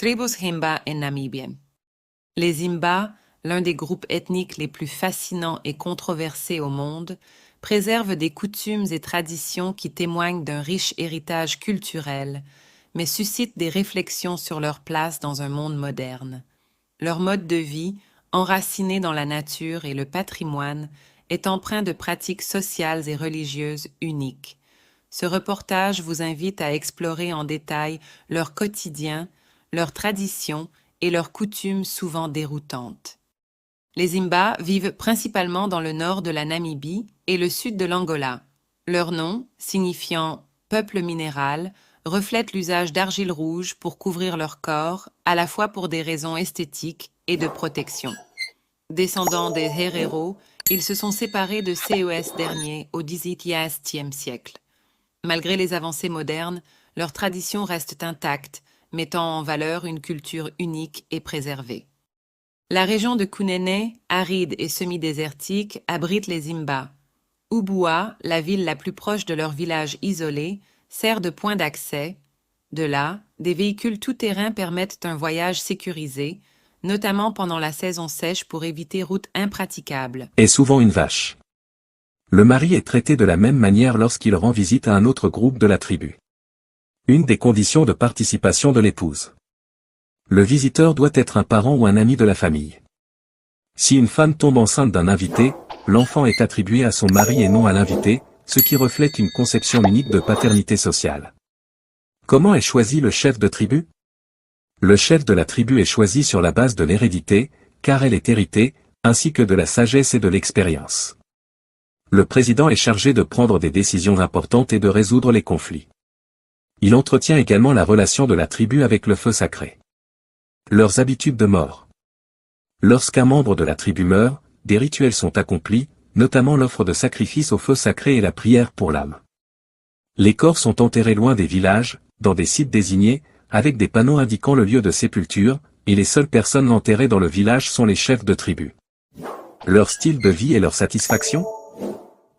Tribus Himba en Namibie. Les Himba, l'un des groupes ethniques les plus fascinants et controversés au monde, préservent des coutumes et traditions qui témoignent d'un riche héritage culturel, mais suscitent des réflexions sur leur place dans un monde moderne. Leur mode de vie, enraciné dans la nature et le patrimoine, est empreint de pratiques sociales et religieuses uniques. Ce reportage vous invite à explorer en détail leur quotidien, leurs traditions et leurs coutumes souvent déroutantes. Les Himba vivent principalement dans le nord de la Namibie et le sud de l'Angola. Leur nom, signifiant « peuple minéral », reflète l'usage d'argile rouge pour couvrir leur corps, à la fois pour des raisons esthétiques et de protection. Descendants des Herero, ils se sont séparés de CES dernier au XVIIe siècle. Malgré les avancées modernes, leurs traditions restent intactes, mettant en valeur une culture unique et préservée. La région de Kunene, aride et semi-désertique, abrite les Himba. Ubua, la ville la plus proche de leur village isolé, sert de point d'accès. De là, des véhicules tout-terrain permettent un voyage sécurisé, notamment pendant la saison sèche pour éviter routes impraticables. Et souvent une vache. Le mari est traité de la même manière lorsqu'il rend visite à un autre groupe de la tribu. Une des conditions de participation de l'épouse. Le visiteur doit être un parent ou un ami de la famille. Si une femme tombe enceinte d'un invité, l'enfant est attribué à son mari et non à l'invité, ce qui reflète une conception unique de paternité sociale. Comment est choisi le chef de tribu? Le chef de la tribu est choisi sur la base de l'hérédité, car elle est héritée, ainsi que de la sagesse et de l'expérience. Le président est chargé de prendre des décisions importantes et de résoudre les conflits. Il entretient également la relation de la tribu avec le feu sacré. Leurs habitudes de mort. Lorsqu'un membre de la tribu meurt, des rituels sont accomplis, notamment l'offre de sacrifice au feu sacré et la prière pour l'âme. Les corps sont enterrés loin des villages, dans des sites désignés, avec des panneaux indiquant le lieu de sépulture, et les seules personnes enterrées dans le village sont les chefs de tribu. Leur style de vie et leur satisfaction?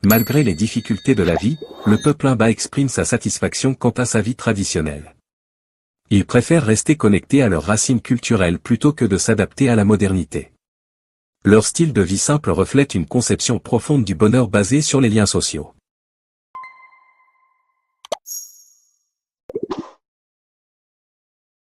Malgré les difficultés de la vie, le peuple Himba exprime sa satisfaction quant à sa vie traditionnelle. Ils préfèrent rester connectés à leurs racines culturelles plutôt que de s'adapter à la modernité. Leur style de vie simple reflète une conception profonde du bonheur basée sur les liens sociaux.